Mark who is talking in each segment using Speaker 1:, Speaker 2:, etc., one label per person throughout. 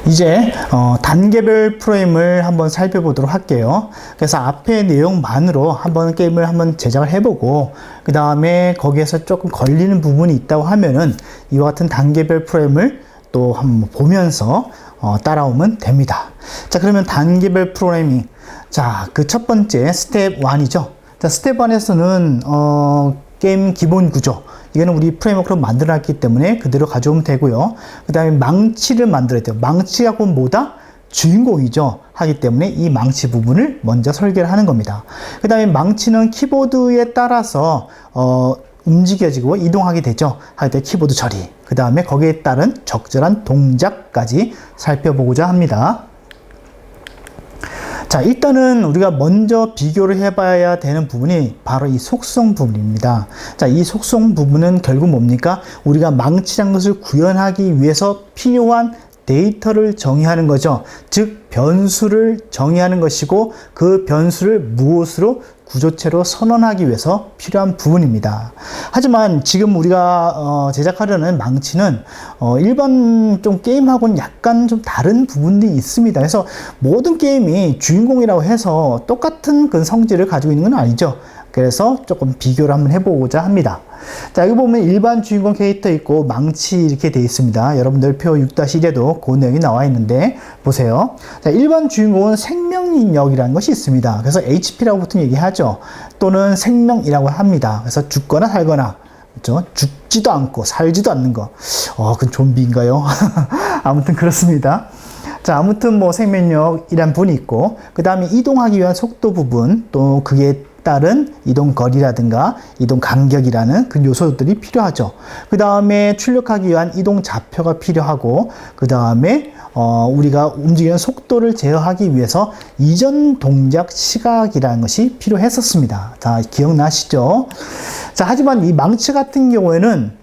Speaker 1: 이제 단계별 프레임을 한번 살펴보도록 할게요. 그래서 앞에 내용만으로 한번 게임을 한번 제작을 해보고 그 다음에 거기에서 조금 걸리는 부분이 있다고 하면은 이와 같은 단계별 프레임을 또 한번 보면서 따라오면 됩니다. 자, 그러면 단계별 프로그래밍. 자, 그 첫 번째 스텝 1이죠. 자, 스텝 1에서는 게임 기본 구조, 이거는 우리 프레임워크로 만들어놨기 때문에 그대로 가져오면 되고요. 그 다음에 망치를 만들어야 돼요. 망치가 곧 뭐다? 주인공이죠. 하기 때문에 이 망치 부분을 먼저 설계를 하는 겁니다. 그 다음에 망치는 키보드에 따라서 움직여지고 이동하게 되죠. 할 때 키보드 처리, 그 다음에 거기에 따른 적절한 동작까지 살펴보고자 합니다. 자, 일단은 우리가 먼저 비교를 해봐야 되는 부분이 바로 이 속성 부분입니다. 자, 이 속성 부분은 결국 뭡니까? 우리가 망치란 것을 구현하기 위해서 필요한 데이터를 정의하는 거죠. 즉, 변수를 정의하는 것이고 그 변수를 무엇으로 구조체로 선언하기 위해서 필요한 부분입니다. 하지만 지금 우리가 제작하려는 망치는 일반 좀 게임하고는 약간 좀 다른 부분들이 있습니다. 그래서 모든 게임이 주인공이라고 해서 똑같은 그 성질을 가지고 있는 건 아니죠. 그래서 조금 비교를 한번 해보고자 합니다. 자, 여기 보면 일반 주인공 캐릭터 있고 망치 이렇게 되어 있습니다. 여러분들 표 6-1에도 그 내용이 나와 있는데 보세요. 자, 일반 주인공은 생명력이라는 것이 있습니다. 그래서 HP라고 보통 얘기하죠. 또는 생명이라고 합니다. 그래서 죽거나 살거나, 그렇죠? 죽지도 않고 살지도 않는 거. 그건 좀비인가요? 아무튼 그렇습니다. 자, 아무튼 뭐 생명력이란 부분이 있고, 그 다음에 이동하기 위한 속도 부분, 또 그게 따른 이동 거리라든가 이동 간격이라는 그 요소들이 필요하죠. 그 다음에 출력하기 위한 이동 좌표가 필요하고, 그 다음에 우리가 움직이는 속도를 제어하기 위해서 이전 동작 시각이라는 것이 필요했었습니다. 자, 기억나시죠? 자, 하지만 이 망치 같은 경우에는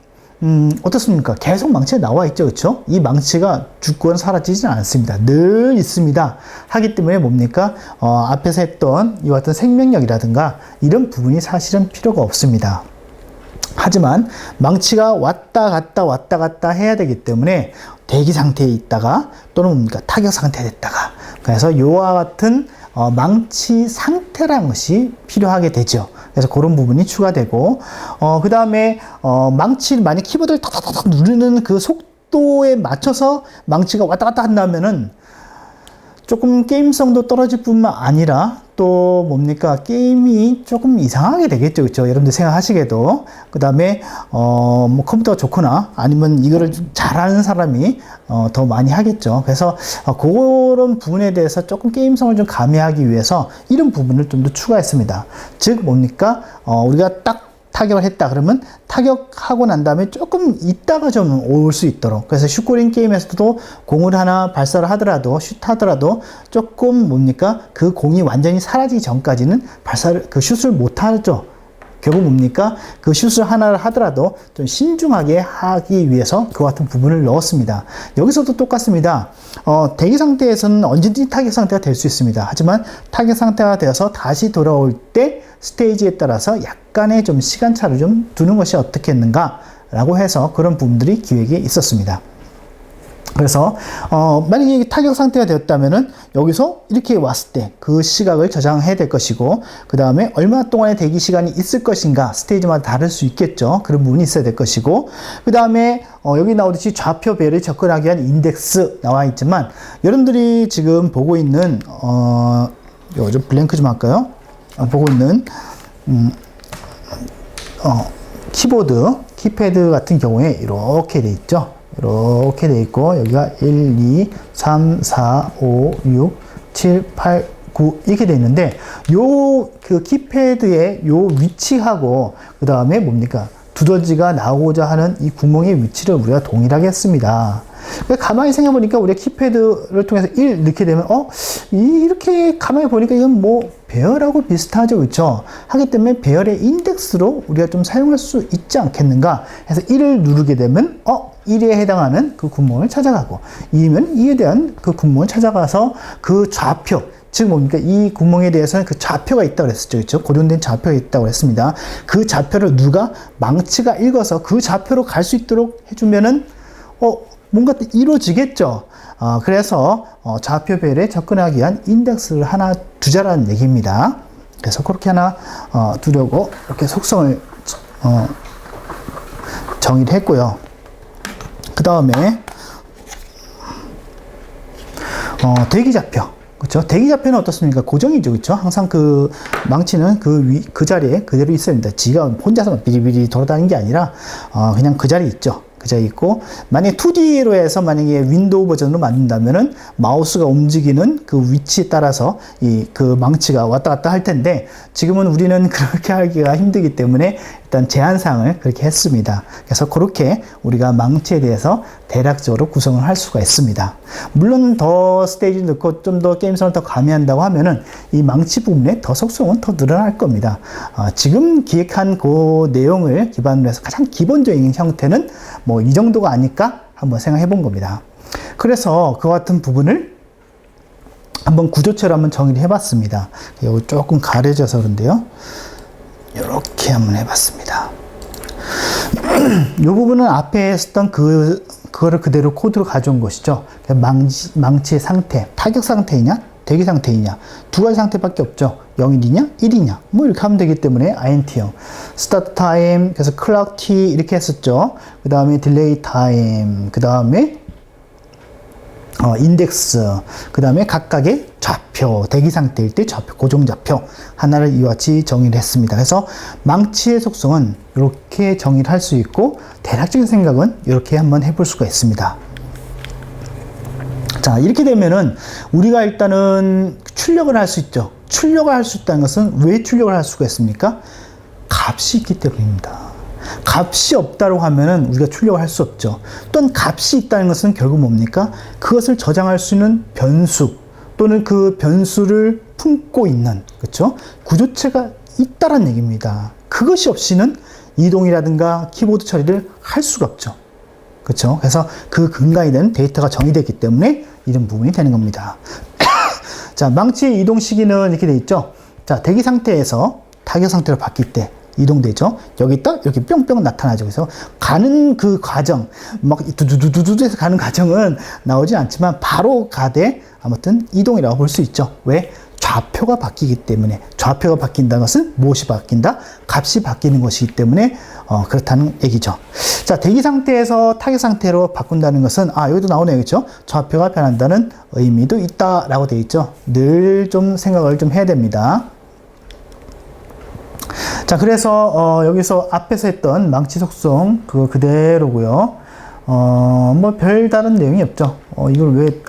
Speaker 1: 어떻습니까? 계속 망치가 나와 있죠, 그렇죠? 이 망치가 죽거나 사라지진 않습니다. 늘 있습니다. 하기 때문에 뭡니까? 앞에서 했던 이와 같은 생명력이라든가 이런 부분이 사실은 필요가 없습니다. 하지만 망치가 왔다 갔다 해야 되기 때문에 대기 상태에 있다가 또는 뭡니까? 타격 상태에 있다가, 그래서 이와 같은 망치 상태라는 것이 필요하게 되죠. 그래서 그런 부분이 추가되고, 그 다음에 망치, 만약 키보드를 탁탁탁 누르는 그 속도에 맞춰서 망치가 왔다 갔다 한다면은 조금 게임성도 떨어질 뿐만 아니라 또 뭡니까? 게임이 조금 이상하게 되겠죠. 그렇죠? 여러분들 생각하시게도. 그 다음에 뭐 컴퓨터가 좋거나 아니면 이거를 좀 잘하는 사람이 더 많이 하겠죠. 그래서 그런 부분에 대해서 조금 게임성을 좀 가미하기 위해서 이런 부분을 좀 더 추가했습니다. 즉 뭡니까? 우리가 딱 타격을 했다 그러면 타격하고 난 다음에 조금 있다가 좀 올 수 있도록, 그래서 슈코링 게임에서도 공을 하나 발사를 하더라도 슛하더라도 조금 뭡니까? 그 공이 완전히 사라지기 전까지는 발사를, 그 슛을 못 하죠. 결국 뭡니까? 그 슛을 하나를 하더라도 좀 신중하게 하기 위해서 그 같은 부분을 넣었습니다. 여기서도 똑같습니다. 대기 상태에서는 언제든지 타격 상태가 될 수 있습니다. 하지만 타격 상태가 되어서 다시 돌아올 때 스테이지에 따라서 약간의 좀 시간차를 좀 두는 것이 어떻겠는가 라고 해서 그런 부분들이 기획에 있었습니다. 그래서 만약에 타격 상태가 되었다면은 여기서 이렇게 왔을 때 그 시각을 저장해야 될 것이고, 그 다음에 얼마 동안의 대기 시간이 있을 것인가, 스테이지마다 다를 수 있겠죠. 그런 부분이 있어야 될 것이고, 그 다음에 여기 나오듯이 좌표 배열을 접근하기 위한 인덱스 나와 있지만, 여러분들이 지금 보고 있는 이거 좀 블랭크 좀 할까요? 보고 있는 키보드, 키패드 같은 경우에 이렇게 돼 있죠. 이렇게 돼 있고, 여기가 1, 2, 3, 4, 5, 6, 7, 8, 9 이렇게 돼 있는데, 요 그 키패드의 요 위치하고 그 다음에 뭡니까? 두더지가 나오고자 하는 이 구멍의 위치를 우리가 동일하게 했습니다. 가만히 생각해보니까 우리가 키패드를 통해서 1 넣게 되면 이렇게 가만히 보니까 이건 뭐 배열하고 비슷하죠, 그렇죠? 하기 때문에 배열의 인덱스로 우리가 좀 사용할 수 있지 않겠는가 해서 1을 누르게 되면 1에 해당하는 그 구멍을 찾아가고, 2면 2에 대한 그 구멍을 찾아가서 그 좌표, 즉 뭡니까? 이 구멍에 대해서는 그 좌표가 있다고 그랬었죠. 그렇죠? 고정된 좌표가 있다고 했습니다. 그 좌표를 누가 망치가 읽어서 그 좌표로 갈 수 있도록 해주면은 뭔가 이루어지겠죠. 그래서 좌표 배열에 접근하기 위한 인덱스를 하나 두자라는 얘기입니다. 그래서 그렇게 하나 두려고 이렇게 속성을 정의를 했고요. 그 다음에 대기좌표. 그렇죠? 대기좌표는 어떻습니까? 고정이죠. 그렇죠? 항상 그 망치는 그 자리에 그대로 있어야 됩니다. 지가 혼자서 비리비리 돌아다니는 게 아니라 그냥 그 자리에 있죠. 그 자리에 있고, 만약에 2D로 해서 만약에 윈도우 버전으로 만든다면은 마우스가 움직이는 그 위치에 따라서 그 망치가 왔다 갔다 할 텐데, 지금은 우리는 그렇게 하기가 힘들기 때문에 일단 제한사항을 그렇게 했습니다. 그래서 그렇게 우리가 망치에 대해서 대략적으로 구성을 할 수가 있습니다. 물론 더 스테이지 넣고 좀 더 게임성을 더 가미한다고 하면은 이 망치 부분에 더 속성은 더 늘어날 겁니다. 지금 기획한 그 내용을 기반으로 해서 가장 기본적인 형태는 뭐 이 정도가 아닐까 한번 생각해 본 겁니다. 그래서 그 같은 부분을 한번 구조체로 한번 정의를 해봤습니다. 이거 조금 가려져서 그런데요. 이렇게 한번 해봤습니다. 이 부분은 앞에 했었던 그거를 그대로 코드로 가져온 것이죠. 망치의 상태, 타격 상태이냐, 대기 상태이냐, 두 가지 상태밖에 없죠. 0이냐, 1이냐, 뭐 이렇게 하면 되기 때문에 INT형. 스타트 타임, 그래서 클락 T 이렇게 했었죠. 그 다음에 딜레이 타임, 그 다음에 인덱스, 그 다음에 각각의 좌표, 대기 상태일 때 좌표, 고정 좌표 하나를 이와 같이 정의를 했습니다. 그래서 망치의 속성은 이렇게 정의를 할 수 있고, 대략적인 생각은 이렇게 한번 해볼 수가 있습니다. 자, 이렇게 되면은 우리가 일단은 출력을 할 수 있죠. 출력을 할 수 있다는 것은 왜 출력을 할 수가 있습니까? 값이 있기 때문입니다. 값이 없다고 하면은 우리가 출력을 할 수 없죠. 또한 값이 있다는 것은 결국 뭡니까? 그것을 저장할 수 있는 변수 또는 그 변수를 품고 있는, 그렇죠? 구조체가 있다는 얘기입니다. 그것이 없이는 이동이라든가 키보드 처리를 할 수가 없죠. 그렇죠? 그래서 그 근간이 되는 데이터가 정의되기 때문에 이런 부분이 되는 겁니다. 자, 망치의 이동 시기는 이렇게 돼 있죠. 자, 대기 상태에서 타격 상태로 바뀔 때 이동되죠. 여기 딱 이렇게 뿅뿅 나타나죠. 그래서 가는 그 과정, 막 두두두두두에서 가는 과정은 나오진 않지만 바로 가되 아무튼 이동이라고 볼 수 있죠. 왜? 좌표가 바뀌기 때문에. 좌표가 바뀐다는 것은 무엇이 바뀐다? 값이 바뀌는 것이기 때문에 그렇다는 얘기죠. 자, 대기 상태에서 타격 상태로 바꾼다는 것은 여기도 나오네요. 그렇죠? 좌표가 변한다는 의미도 있다라고 되어 있죠. 늘 좀 생각을 좀 해야 됩니다. 자, 그래서 여기서 앞에서 했던 망치 속성 그거 그대로고요. 뭐 별다른 내용이 없죠. 이걸 왜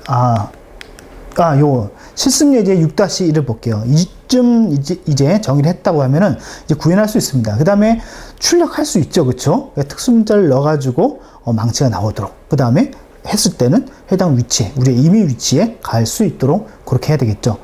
Speaker 1: 요 실습 예제 6-1을 볼게요. 이쯤 이제 정의를 했다고 하면은 이제 구현할 수 있습니다. 그 다음에 출력할 수 있죠. 그쵸? 특수 문자를 넣어가지고 망치가 나오도록. 그 다음에 했을 때는 해당 위치에, 우리의 임의 위치에 갈 수 있도록 그렇게 해야 되겠죠.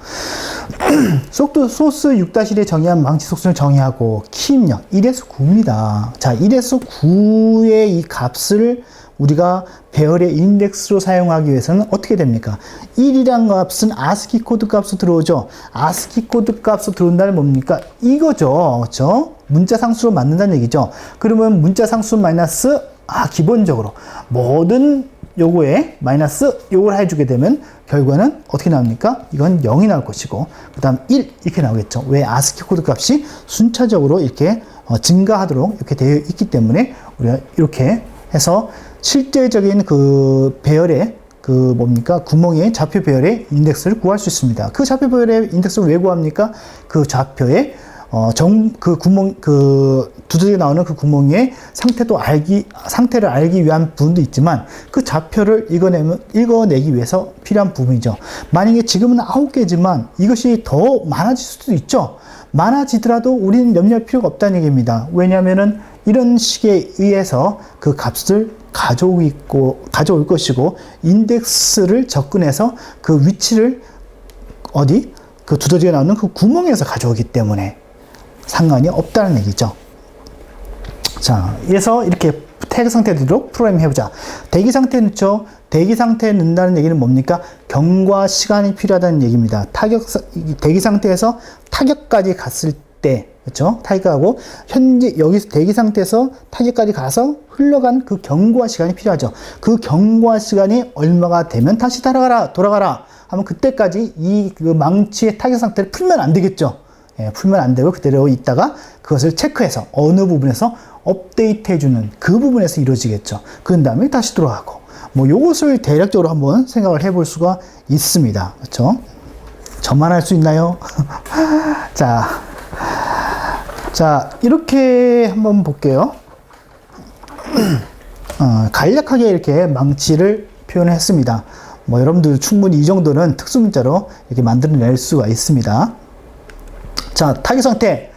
Speaker 1: 속도 소스 6-1에 정의한 망치 속성을 정의하고 키 입력 1에서 9입니다. 자, 1에서 9의 이 값을 우리가 배열의 인덱스로 사용하기 위해서는 어떻게 됩니까? 1이란 값은 ASCII 코드 값으로 들어오죠. ASCII 코드 값으로 들어온다는 뭡니까? 이거죠. 그렇죠? 문자 상수로 만든다는 얘기죠. 그러면 문자 상수 마이너스 기본적으로 모든 요거에 마이너스 요걸 해주게 되면 결과는 어떻게 나옵니까? 이건 0이 나올 것이고 그 다음 1 이렇게 나오겠죠. 왜? ASCII 코드 값이 순차적으로 이렇게 증가하도록 이렇게 되어 있기 때문에 우리가 이렇게 해서 실제적인 그 배열의 구멍의 좌표 배열의 인덱스를 구할 수 있습니다. 그 좌표 배열의 인덱스를 왜 구합니까? 그 좌표의 두드러져 나오는 그 구멍의 상태를 알기 위한 부분도 있지만 그 좌표를 읽어내기 위해서 필요한 부분이죠. 만약에 지금은 9개지만 이것이 더 많아질 수도 있죠. 많아지더라도 우리는 염려할 필요가 없다는 얘기입니다. 왜냐하면은 이런 식에 의해서 그 값을 가져올 것이고 인덱스를 접근해서 그 위치를 그 두더지가 나오는 그 구멍에서 가져오기 때문에 상관이 없다는 얘기죠. 자, 그래서 이렇게 태그 상태대로 프로그램 해보자. 대기 상태 넣죠. 대기 상태에 넣는다는 얘기는 뭡니까? 경과 시간이 필요하다는 얘기입니다. 대기 상태에서 타격까지 갔을 때 그렇죠? 타격하고 현재 여기서 대기 상태에서 타격까지 가서 흘러간 그 경고화 시간이 필요하죠. 그 경고화 시간이 얼마가 되면 다시 돌아가라 하면 그때까지 이 그 망치의 타격 상태를 풀면 안 되겠죠. 예, 풀면 안 되고 그대로 있다가 그것을 체크해서 어느 부분에서 업데이트 해주는 그 부분에서 이루어지겠죠. 그 다음에 다시 돌아가고 뭐 요것을 대략적으로 한번 생각을 해볼 수가 있습니다. 그렇죠? 저만 할 수 있나요? 자, 이렇게 한번 볼게요. 간략하게 이렇게 망치를 표현했습니다. 뭐 여러분들 충분히 이 정도는 특수문자로 이렇게 만들어낼 수가 있습니다. 자, 타격 상태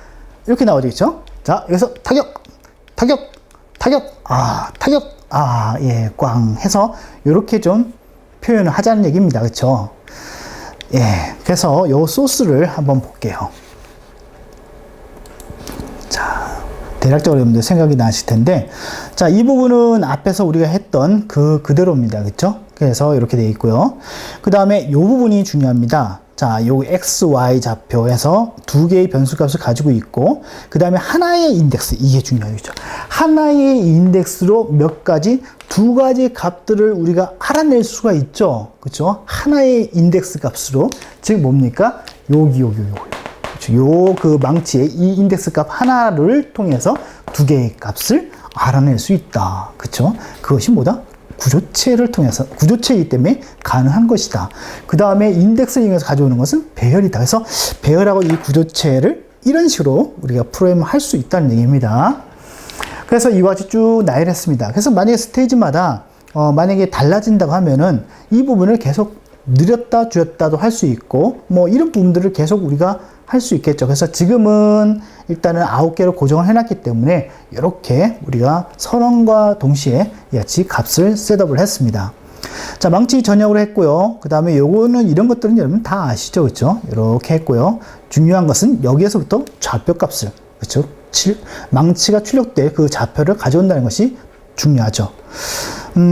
Speaker 1: 이렇게 나오겠죠? 자, 여기서 예, 꽝 해서 이렇게 좀 표현을 하자는 얘기입니다. 그렇죠? 예, 그래서 요 소스를 한번 볼게요. 자, 대략적으로 여러분들 생각이 나실 텐데, 자, 이 부분은 앞에서 우리가 했던 그대로입니다. 그렇죠? 그래서 이렇게 되어 있고요. 그 다음에 이 부분이 중요합니다. 자, 요 x, y 좌표에서 두 개의 변수값을 가지고 있고, 그 다음에 하나의 인덱스, 이게 중요하죠. 하나의 인덱스로 두 가지 값들을 우리가 알아낼 수가 있죠. 그렇죠? 하나의 인덱스 값으로, 즉 뭡니까? 요 그 망치의 이 인덱스 값 하나를 통해서 두 개의 값을 알아낼 수 있다. 그렇죠? 그것이 뭐다? 구조체를 통해서, 구조체이기 때문에 가능한 것이다. 그 다음에 인덱스를 이용해서 가져오는 것은 배열이다. 그래서 배열하고 이 구조체를 이런 식으로 우리가 프로그램할 수 있다는 얘기입니다. 그래서 이와 같이 쭉 나열했습니다. 그래서 만약에 스테이지마다 만약에 달라진다고 하면은 이 부분을 계속 늘렸다 줄였다도 할 수 있고 뭐 이런 부분들을 계속 우리가 할 수 있겠죠. 그래서 지금은 일단은 9개로 고정을 해놨기 때문에 이렇게 우리가 선언과 동시에 같이 값을 셋업을 했습니다. 자, 망치 전역으로 했고요. 그 다음에 요거는 이런 것들은 여러분 다 아시죠? 그렇죠? 이렇게 했고요. 중요한 것은 여기에서부터 좌표 값을, 그렇죠? 망치가 출력될 그 좌표를 가져온다는 것이 중요하죠.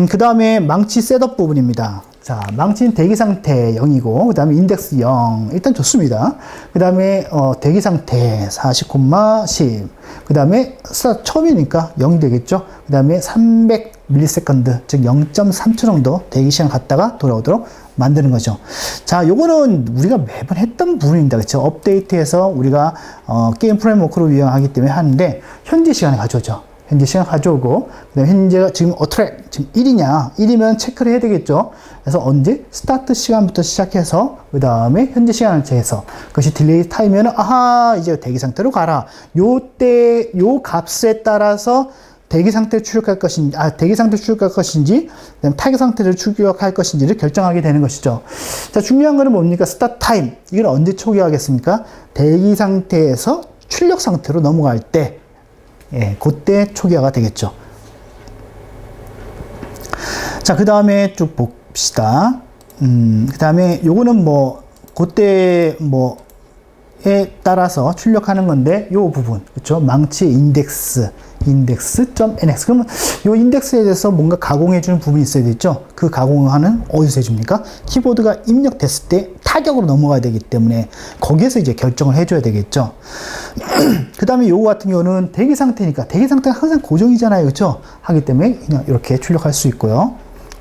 Speaker 1: 그 다음에 망치 셋업 부분입니다. 자, 망치는 대기 상태 0이고, 그 다음에 인덱스 0. 일단 좋습니다. 그 다음에, 대기 상태 40,10. 그 다음에, 스타트 처음이니까 0이 되겠죠. 그 다음에 300ms, 즉 0.3초 정도 대기 시간 갔다가 돌아오도록 만드는 거죠. 자, 요거는 우리가 매번 했던 부분입니다. 그쵸? 업데이트해서 우리가, 게임 프레임워크로 유용하기 때문에 하는데, 현재 시간에 가져오죠. 현재 시간 가져오고, 그 다음에 현재가 지금 트랙, 지금 1이냐? 1이면 체크를 해야 되겠죠? 그래서 언제? 스타트 시간부터 시작해서, 그 다음에 현재 시간을 재해서, 그것이 딜레이 타임이면, 아하, 이제 대기 상태로 가라. 요 값에 따라서 대기 상태를 출력할 것인지, 대기 상태를 출력할 것인지, 그다음 타격 상태를 출력할 것인지를 결정하게 되는 것이죠. 자, 중요한 거는 뭡니까? 스타트 타임. 이건 언제 초기화하겠습니까? 대기 상태에서 출력 상태로 넘어갈 때, 예, 그때 초기화가 되겠죠. 자, 그 다음에 쭉 봅시다. 그 다음에 요거는 뭐, 그때 뭐에 따라서 출력하는 건데, 요 부분, 그쵸? 망치 index.nx. 그러면 요 인덱스에 대해서 뭔가 가공해주는 부분이 있어야 되죠? 그 가공하는 어디서 해줍니까? 키보드가 입력됐을 때 타격으로 넘어가야 되기 때문에 거기에서 이제 결정을 해줘야 되겠죠. 그 다음에 요거 같은 경우는 대기 상태니까 대기 상태가 항상 고정이잖아요. 그쵸? 하기 때문에 그냥 이렇게 출력할 수 있고요.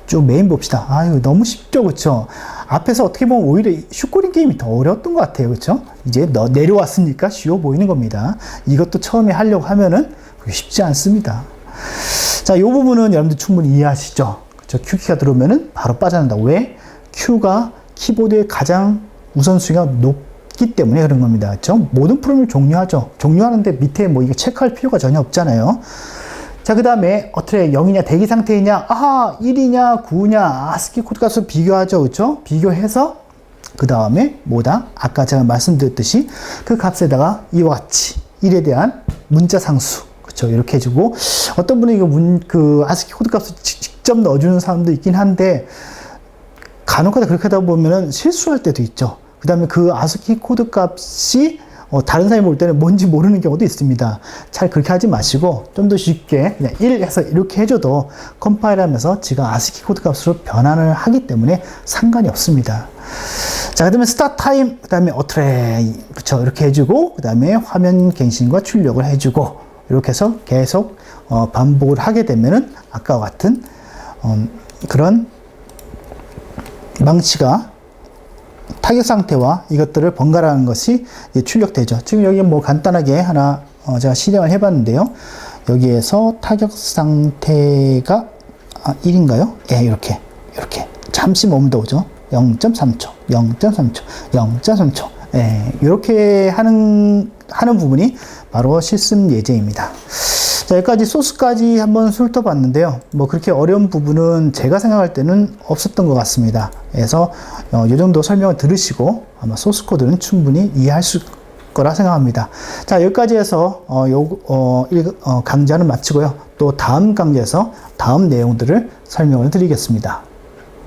Speaker 1: 쭉 메인 봅시다. 이거 너무 쉽죠? 그쵸? 앞에서 어떻게 보면 오히려 슈코링 게임이 더 어려웠던 것 같아요. 그쵸? 이제 내려왔으니까 쉬워 보이는 겁니다. 이것도 처음에 하려고 하면은 쉽지 않습니다. 자, 이 부분은 여러분들 충분히 이해하시죠? 그쵸? Q키가 들어오면은 바로 빠져난다. 왜? Q가 키보드의 가장 우선순위가 높기 때문에 그런 겁니다. 그쵸? 모든 프로그램을 종료하죠. 종료하는데 밑에 뭐 이거 체크할 필요가 전혀 없잖아요. 자, 그 다음에 어떻게 0이냐 대기 상태이냐 1이냐 9냐 아스키 코드 값을 비교하죠. 그쵸? 비교해서 그 다음에 뭐다? 아까 제가 말씀드렸듯이 그 값에다가 이와 같이 1에 대한 문자 상수, 그쵸? 이렇게 해주고, 어떤 분은 이거 아스키 코드 값을 직접 넣어주는 사람도 있긴 한데, 간혹가다 그렇게 하다 보면은 실수할 때도 있죠. 그 다음에 그 아스키 코드 값이 다른 사람이 볼 때는 뭔지 모르는 경우도 있습니다. 잘 그렇게 하지 마시고 좀 더 쉽게 그냥 1 해서 이렇게 해줘도 컴파일 하면서 지가 아스키 코드 값으로 변환을 하기 때문에 상관이 없습니다. 자, 그다음에 스타트 타임, 그다음에 어트레이, 그렇죠? 이렇게 해주고, 그다음에 화면 갱신과 출력을 해주고, 이렇게 해서 계속 반복을 하게 되면은 아까와 같은 그런 망치가 타격 상태와 이것들을 번갈아가는 것이 출력되죠. 지금 여기 뭐 간단하게 하나 제가 실행을 해봤는데요. 여기에서 타격 상태가 1인가요? 예, 이렇게 잠시 머물러오죠. 0.3초, 0.3초, 0.3초. 예, 이렇게 하는 부분이 바로 실습 예제입니다. 자, 여기까지 소스까지 한번 훑어봤는데요. 뭐 그렇게 어려운 부분은 제가 생각할 때는 없었던 것 같습니다. 그래서 이 정도 설명을 들으시고 아마 소스 코드는 충분히 이해할 수 거라 생각합니다. 자, 여기까지 해서 강좌는 마치고요. 또 다음 강좌에서 다음 내용들을 설명을 드리겠습니다.